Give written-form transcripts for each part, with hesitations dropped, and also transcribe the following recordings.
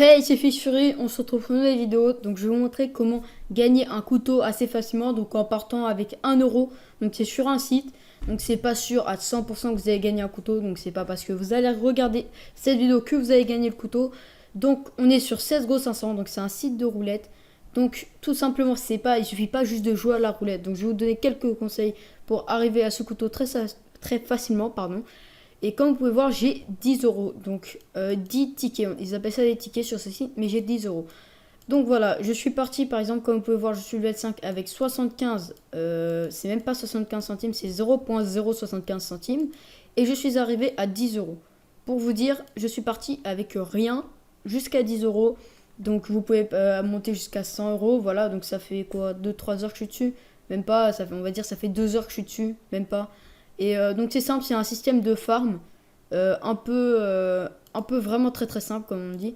Hey, c'est Fissury, on se retrouve pour une nouvelle vidéo. Donc je vais vous montrer comment gagner un couteau assez facilement. Donc en partant avec 1 euro. Donc c'est sur un site. Donc c'est pas sûr à 100% que vous allez gagner un couteau. Donc c'est pas parce que vous allez regarder cette vidéo que vous allez gagner le couteau. Donc on est sur CSGO 500. Donc c'est un site de roulette. Donc tout simplement il suffit pas juste de jouer à la roulette. Donc je vais vous donner quelques conseils pour arriver à ce couteau très facilement. Pardon. Et comme vous pouvez voir, j'ai 10 euros. Donc 10 tickets. Ils appellent ça des tickets sur ce site, mais j'ai 10 euros. Donc voilà, je suis parti, par exemple, comme vous pouvez voir, je suis level 5 avec 75. C'est même pas 75 centimes, c'est 0,075 centimes. Et je suis arrivé à 10 euros. Pour vous dire, je suis parti avec rien jusqu'à 10 euros. Donc vous pouvez monter jusqu'à 100 euros. Voilà, donc ça fait quoi, 2-3 heures que je suis dessus. Même pas, on va dire ça fait 2 heures que je suis dessus. Même pas. Et donc c'est simple, c'est un système de farm un peu vraiment très très simple comme on dit.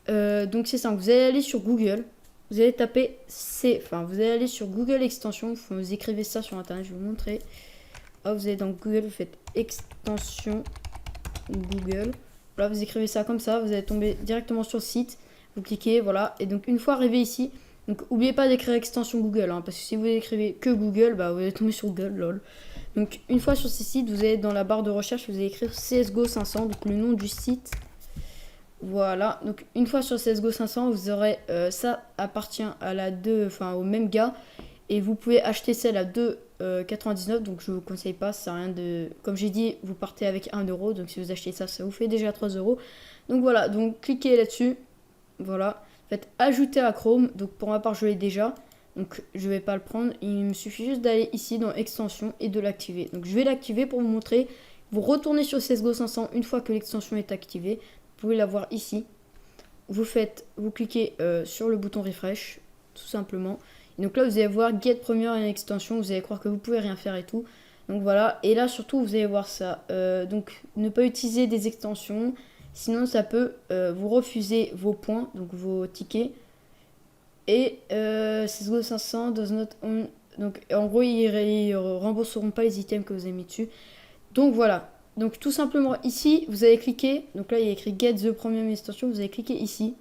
Donc c'est simple, vous allez aller sur Google, vous allez taper vous allez aller sur Google Extension, vous écrivez ça sur internet, je vais vous montrer. Là, vous allez dans Google, vous faites extension Google. Là vous écrivez ça comme ça, vous allez tomber directement sur le site, vous cliquez, voilà. Et donc une fois arrivé ici, donc n'oubliez pas d'écrire extension Google, hein, parce que si vous écrivez que Google, bah vous allez tomber sur Google, lol. Donc une fois sur ce site, vous allez dans la barre de recherche, vous allez écrire CSGO 500, donc le nom du site. Voilà, donc une fois sur CSGO 500, vous aurez ça appartient à la 2, enfin au même gars. Et vous pouvez acheter celle à 2,99, donc je vous conseille pas, ça sert à rien de... Comme j'ai dit, vous partez avec 1 euro, donc si vous achetez ça, ça vous fait déjà 3 euros. Donc voilà, donc cliquez là-dessus, voilà. Faites ajouter à Chrome, donc pour ma part je l'ai déjà. Donc je vais pas le prendre, il me suffit juste d'aller ici dans extension et de l'activer. Donc je vais l'activer pour vous montrer. Vous retournez sur CSGO 500 une fois que l'extension est activée. Vous pouvez la voir ici. Vous cliquez sur le bouton refresh, tout simplement. Et donc là vous allez voir Get Premiere et extension, vous allez croire que vous pouvez rien faire et tout. Donc voilà, et là surtout vous allez voir ça. Donc ne pas utiliser des extensions, sinon ça peut vous refuser vos points, donc vos tickets. Et CSGO 500 does not own. Donc en gros, ils rembourseront pas les items que vous avez mis dessus. Donc voilà. Donc tout simplement ici, vous allez cliquer. Donc là, il y a écrit Get the Premium Extension. Vous allez cliquer ici.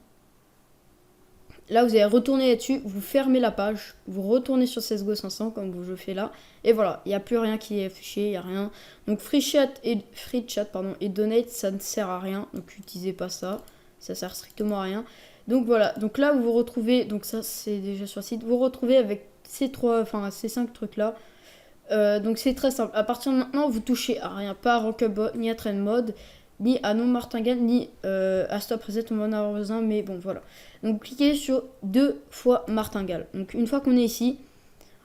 Là, vous allez retourner là-dessus. Vous fermez la page. Vous retournez sur CSGO 500 comme je fais là. Et voilà, il n'y a plus rien qui est affiché. Il n'y a rien. Donc free chat et donate, ça ne sert à rien. Donc n'utilisez pas ça. Ça sert strictement à rien. Donc voilà, donc là vous vous retrouvez, donc ça c'est déjà sur le site, vous vous retrouvez avec ces 5 trucs là. Donc c'est très simple. À partir de maintenant, vous touchez à rien, pas à Rockable, ni à Trend Mode, ni à Non Martingale, ni à Stop Reset, on va en avoir besoin, mais bon voilà. Donc cliquez sur 2 fois Martingale. Donc une fois qu'on est ici,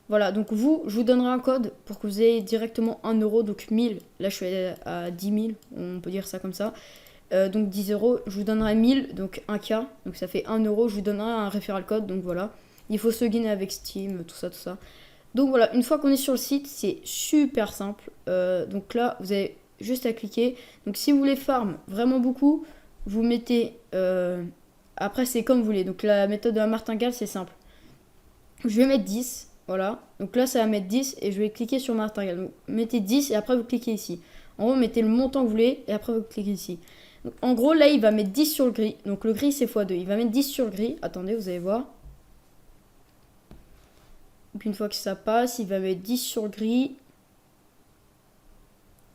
voilà, donc je vous donnerai un code pour que vous ayez directement 1 euro, donc 1000. Là je suis à 10 000, on peut dire ça comme ça. Donc 10 euros, je vous donnerai 1000, donc 1K, donc ça fait 1 euro, je vous donnerai un référal code, donc voilà. Il faut se guiner avec Steam, tout ça, tout ça. Donc voilà, une fois qu'on est sur le site, c'est super simple. Donc là, vous avez juste à cliquer. Donc si vous voulez farm vraiment beaucoup, vous mettez... après, c'est comme vous voulez. Donc la méthode de la martingale, c'est simple. Je vais mettre 10, voilà. Donc là, ça va mettre 10 et je vais cliquer sur martingale. Donc mettez 10 et après, vous cliquez ici. En gros, mettez le montant que vous voulez et après, vous cliquez ici. Donc, en gros, là, il va mettre 10 sur le gris. Donc le gris, c'est x2. Il va mettre 10 sur le gris. Attendez, vous allez voir. Donc une fois que ça passe, il va mettre 10 sur le gris.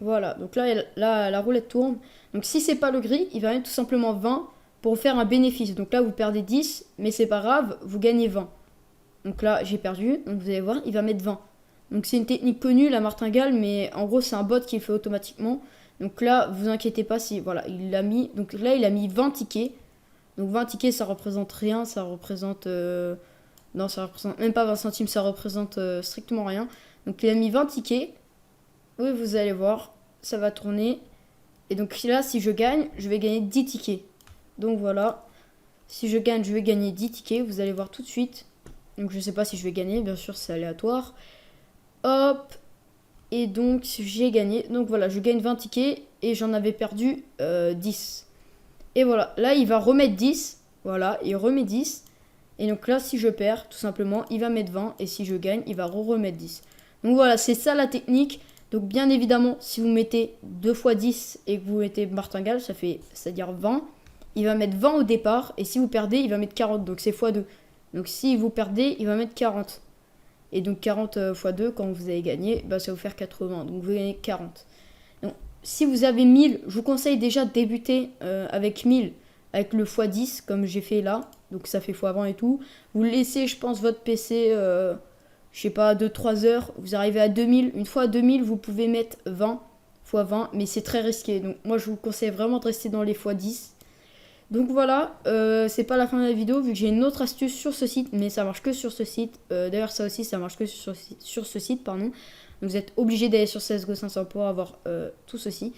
Voilà, donc là, la roulette tourne. Donc si c'est pas le gris, il va mettre tout simplement 20 pour faire un bénéfice. Donc là, vous perdez 10, mais c'est pas grave, vous gagnez 20. Donc là, j'ai perdu. Donc vous allez voir, il va mettre 20. Donc c'est une technique connue, la martingale, mais en gros, c'est un bot qui est fait automatiquement. Donc là, vous inquiétez pas si... Voilà, il l'a mis... Donc là, il a mis 20 tickets. Donc 20 tickets, ça représente rien. Ça représente... Non, ça représente même pas 20 centimes. Ça représente strictement rien. Donc il a mis 20 tickets. Oui, vous allez voir. Ça va tourner. Et donc là, si je gagne, je vais gagner 10 tickets. Donc voilà. Si je gagne, je vais gagner 10 tickets. Vous allez voir tout de suite. Donc je sais pas si je vais gagner. Bien sûr, c'est aléatoire. Hop. Et donc j'ai gagné. Donc voilà, je gagne 20 tickets et j'en avais perdu 10. Et voilà, là il va remettre 10. Voilà, il remet 10. Et donc là, si je perds, tout simplement, il va mettre 20. Et si je gagne, il va remettre 10. Donc voilà, c'est ça la technique. Donc bien évidemment, si vous mettez 2 fois 10 et que vous mettez martingale, ça fait, c'est-à-dire 20. il va mettre 20 au départ. Et si vous perdez, il va mettre 40. Donc c'est x2. Donc si vous perdez, il va mettre 40. Et donc 40 x 2, quand vous avez gagné, bah, ça va vous faire 80. Donc vous gagnez 40. Donc si vous avez 1000, je vous conseille déjà de débuter avec 1000, avec le x10, comme j'ai fait là. Donc ça fait x20 et tout. Vous laissez, je pense, votre PC, je sais pas, 2-3 heures. Vous arrivez à 2000. Une fois à 2000, vous pouvez mettre 20 x 20. Mais c'est très risqué. Donc moi, je vous conseille vraiment de rester dans les x10. Donc voilà, c'est pas la fin de la vidéo vu que j'ai une autre astuce sur ce site, mais ça marche que sur ce site. D'ailleurs, ça aussi, ça marche que sur ce site, pardon. Donc vous êtes obligé d'aller sur CSGO 500 pour avoir tout ceci.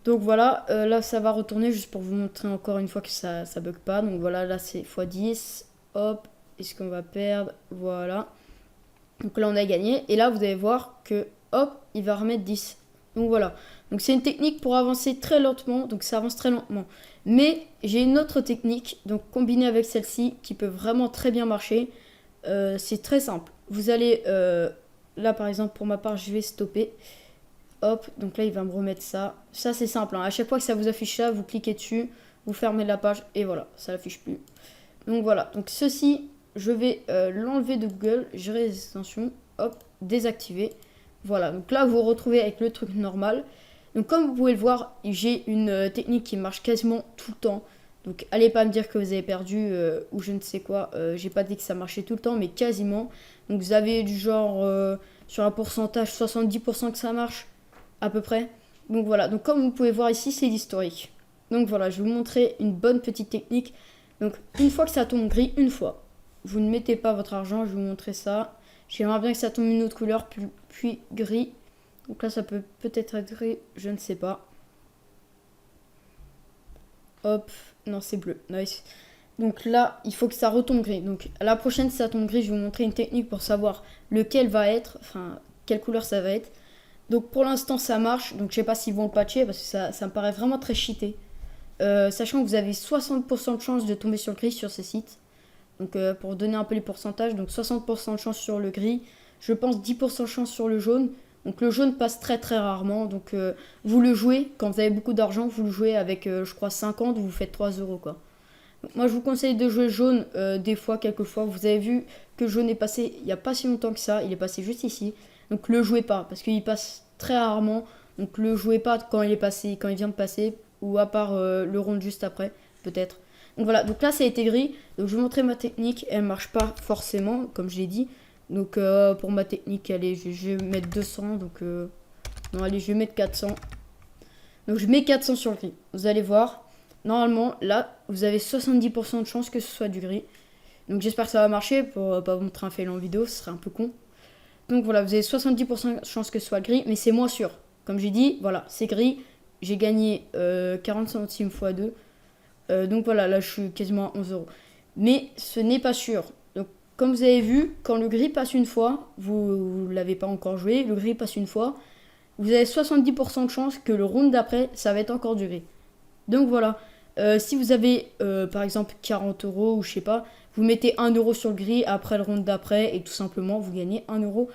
Donc voilà, là ça va retourner juste pour vous montrer encore une fois que ça bug pas. Donc voilà, là c'est x10. Hop, est-ce qu'on va perdre? Voilà. Donc là on a gagné. Et là vous allez voir que hop, il va remettre 10. Donc voilà. Donc c'est une technique pour avancer très lentement. Donc ça avance très lentement. Mais j'ai une autre technique, donc combinée avec celle-ci, qui peut vraiment très bien marcher. C'est très simple. Vous allez, là par exemple pour ma part, je vais stopper. Hop, donc là il va me remettre ça. Ça c'est simple, hein. À chaque fois que ça vous affiche là, vous cliquez dessus, vous fermez la page et voilà, ça l'affiche plus. Donc voilà, donc ceci, je vais l'enlever de Google, gérer les extensions, hop, désactiver. Voilà, donc là vous vous retrouvez avec le truc normal. Donc comme vous pouvez le voir, j'ai une technique qui marche quasiment tout le temps. Donc allez pas me dire que vous avez perdu ou je ne sais quoi. J'ai pas dit que ça marchait tout le temps, mais quasiment. Donc vous avez du genre sur un pourcentage 70% que ça marche à peu près. Donc voilà, donc comme vous pouvez voir ici, c'est l'historique. Donc voilà, je vais vous montrer une bonne petite technique. Donc une fois que ça tombe gris, une fois, vous ne mettez pas votre argent, je vais vous montrer ça. J'aimerais bien que ça tombe une autre couleur, puis gris. Donc là, ça peut peut-être être gris, je ne sais pas. Hop, non, c'est bleu, nice. Donc là, il faut que ça retombe gris. Donc à la prochaine, si ça tombe gris, je vais vous montrer une technique pour savoir lequel va être, enfin, quelle couleur ça va être. Donc pour l'instant, ça marche. Donc je sais pas s'ils vont le patcher parce que ça me paraît vraiment très cheaté. Sachant que vous avez 60% de chance de tomber sur le gris sur ces sites. Donc pour donner un peu les pourcentages, donc 60% de chance sur le gris, je pense 10% de chance sur le jaune. Donc le jaune passe très très rarement. Donc vous le jouez, quand vous avez beaucoup d'argent, vous le jouez avec je crois 50, vous faites 3 euros quoi. Donc, moi je vous conseille de jouer jaune des fois, quelques fois. Vous avez vu que le jaune est passé il n'y a pas si longtemps que ça, il est passé juste ici. Donc le jouez pas, parce qu'il passe très rarement. Donc le jouez pas quand il est passé, quand il vient de passer, ou à part le round juste après, peut-être. Donc voilà, donc là ça a été gris. Donc je vais vous montrer ma technique, elle marche pas forcément, comme je l'ai dit. Donc pour ma technique, allez, je vais mettre 200. Donc non, allez, je vais mettre 400. Donc je mets 400 sur le gris. Vous allez voir, normalement, là, vous avez 70% de chance que ce soit du gris. Donc j'espère que ça va marcher pour pas vous montrer un fail en vidéo, ce serait un peu con. Donc voilà, vous avez 70% de chance que ce soit gris, mais c'est moins sûr. Comme j'ai dit, voilà, c'est gris. J'ai gagné 40 centimes x 2. Donc voilà, là je suis quasiment à 11 euros. Mais ce n'est pas sûr. Donc comme vous avez vu, quand le gris passe une fois, vous ne l'avez pas encore joué, le gris passe une fois, vous avez 70% de chance que le round d'après, ça va être encore du gris. Donc voilà, si vous avez par exemple 40 euros ou je sais pas, vous mettez 1 euro sur le gris après le round d'après et tout simplement vous gagnez 1 euro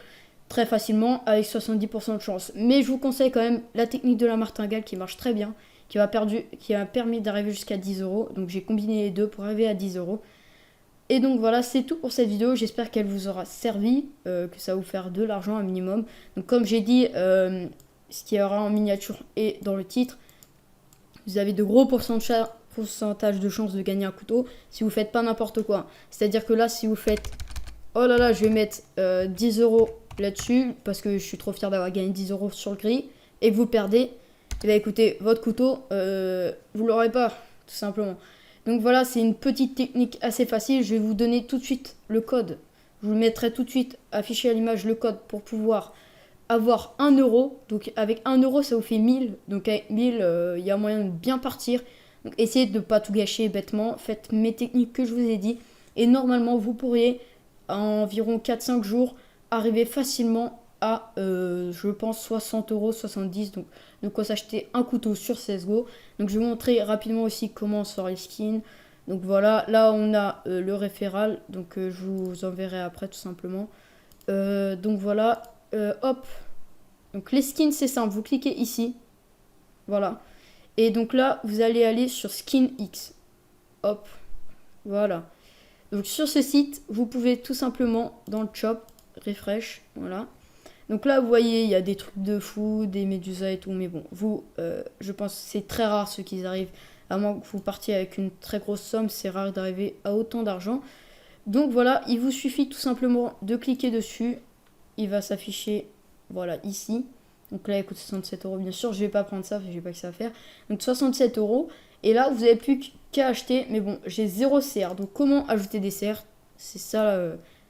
très facilement avec 70% de chance. Mais je vous conseille quand même la technique de la martingale qui marche très bien, qui m'a permis d'arriver jusqu'à 10 euros. Donc j'ai combiné les deux pour arriver à 10 euros. Et donc voilà, c'est tout pour cette vidéo. J'espère qu'elle vous aura servi, que ça va vous faire de l'argent un minimum. Donc comme j'ai dit, ce qui y aura en miniature et dans le titre, vous avez de gros pourcentages de chances de gagner un couteau si vous faites pas n'importe quoi. C'est-à-dire que là, si vous faites, oh là là, je vais mettre 10 euros là-dessus parce que je suis trop fier d'avoir gagné 10 euros sur le gris et que vous perdez, et bien écoutez, votre couteau, vous l'aurez pas, tout simplement. Donc voilà, c'est une petite technique assez facile. Je vais vous donner tout de suite le code. Je vous mettrai tout de suite affiché à l'image le code pour pouvoir avoir 1 euro. Donc avec 1 euro, ça vous fait 1000. Donc avec 1000, il y a moyen de bien partir. Donc essayez de ne pas tout gâcher bêtement. Faites mes techniques que je vous ai dit. Et normalement, vous pourriez, en environ 4-5 jours, arriver facilement à, je pense, 60 euros, 70. Donc de quoi s'acheter un couteau sur CSGO. Donc je vais vous montrer rapidement aussi comment on sort les skins. Donc voilà, là on a le référal. Donc je vous enverrai après tout simplement. Donc voilà, hop. Donc les skins c'est simple, vous cliquez ici. Voilà. Et donc là, vous allez aller sur SkinX. Hop, voilà. Donc sur ce site, vous pouvez tout simplement dans le shop, refresh, voilà. Donc là, vous voyez, il y a des trucs de fou, des médusas et tout. Mais bon, vous, je pense que c'est très rare ceux qui arrivent. À moins que vous partiez avec une très grosse somme, c'est rare d'arriver à autant d'argent. Donc voilà, il vous suffit tout simplement de cliquer dessus. Il va s'afficher, voilà, ici. Donc là, il coûte 67 euros, bien sûr. Je vais pas prendre ça, parce que j'ai pas que ça à faire. Donc 67 euros. Et là, vous n'avez plus qu'à acheter. Mais bon, j'ai 0 CR. Donc comment ajouter des CR? C'est ça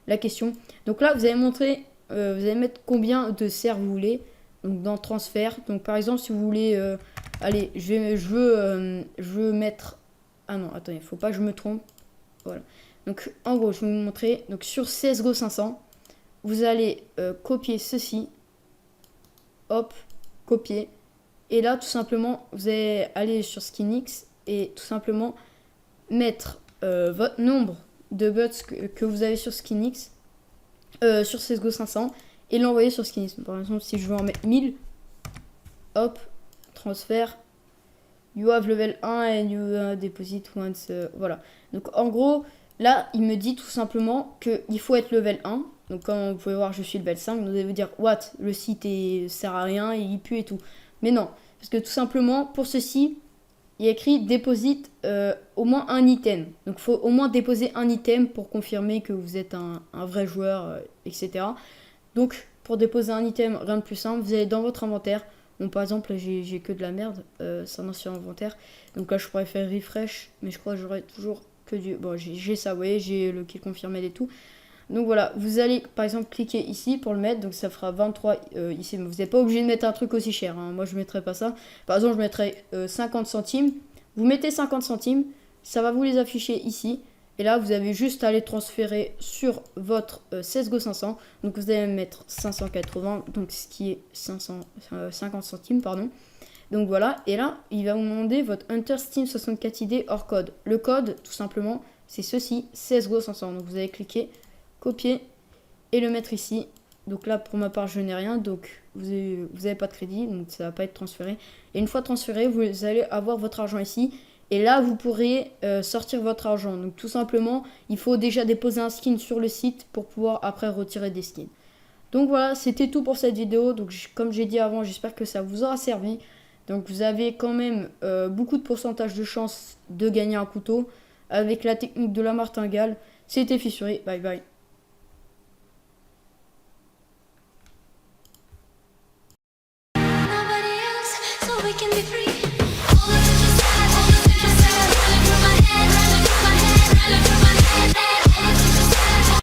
la question. Donc là, vous allez montrer, vous allez mettre combien de CR vous voulez. Donc dans transfert. Donc par exemple, si vous voulez, allez, je veux mettre. Ah non, attendez, faut pas que je me trompe. Voilà. Donc en gros, je vais vous montrer. Donc sur CSGO 500, vous allez copier ceci. Hop, copier. Et là, tout simplement, vous allez aller sur SkinX et tout simplement mettre votre nombre de bots que vous avez sur SkinX, sur CSGO 500, et l'envoyer sur SkinX. Par exemple, si je veux en mettre 1000, hop, transfert, you have level 1 and you deposit once, voilà. Donc en gros, là, il me dit tout simplement qu'il faut être level 1. Donc comme vous pouvez voir, je suis level 5. Vous allez vous dire, what, le site sert à rien, il pue et tout. Mais non, parce que tout simplement, pour ceci, il y a écrit deposit au moins un item. Donc il faut au moins déposer un item pour confirmer que vous êtes un vrai joueur, etc. Donc pour déposer un item, rien de plus simple, vous allez dans votre inventaire. Bon, par exemple, j'ai que de la merde, c'est un ancien inventaire. Donc là, je pourrais faire refresh, mais je crois que j'aurai toujours que du... Bon, j'ai ça, vous voyez, j'ai le kill confirmé et tout. Donc voilà, vous allez par exemple cliquer ici pour le mettre, donc ça fera 23 ici. Vous n'êtes pas obligé de mettre un truc aussi cher, hein. Moi je ne mettrai pas ça. Par exemple, je mettrai 50 centimes. Vous mettez 50 centimes, ça va vous les afficher ici. Et là, vous avez juste à les transférer sur votre CSGO 500. Donc vous allez mettre 580, donc ce qui est 50 centimes, pardon. Donc voilà, et là, il va vous demander votre Hunter Steam 64 ID hors code. Le code, tout simplement, c'est ceci, CSGO 500. Donc vous allez cliquer, copier et le mettre ici. Donc là, pour ma part, je n'ai rien, donc vous avez pas de crédit, donc ça va pas être transféré. Et une fois transféré, vous allez avoir votre argent ici. Et là, vous pourrez sortir votre argent. Donc tout simplement, il faut déjà déposer un skin sur le site pour pouvoir après retirer des skins. Donc voilà, c'était tout pour cette vidéo. Donc comme j'ai dit avant, j'espère que ça vous aura servi. Donc vous avez quand même beaucoup de pourcentage de chance de gagner un couteau avec la technique de la martingale. C'était Fissury, bye bye. Nobody else, so we can be free.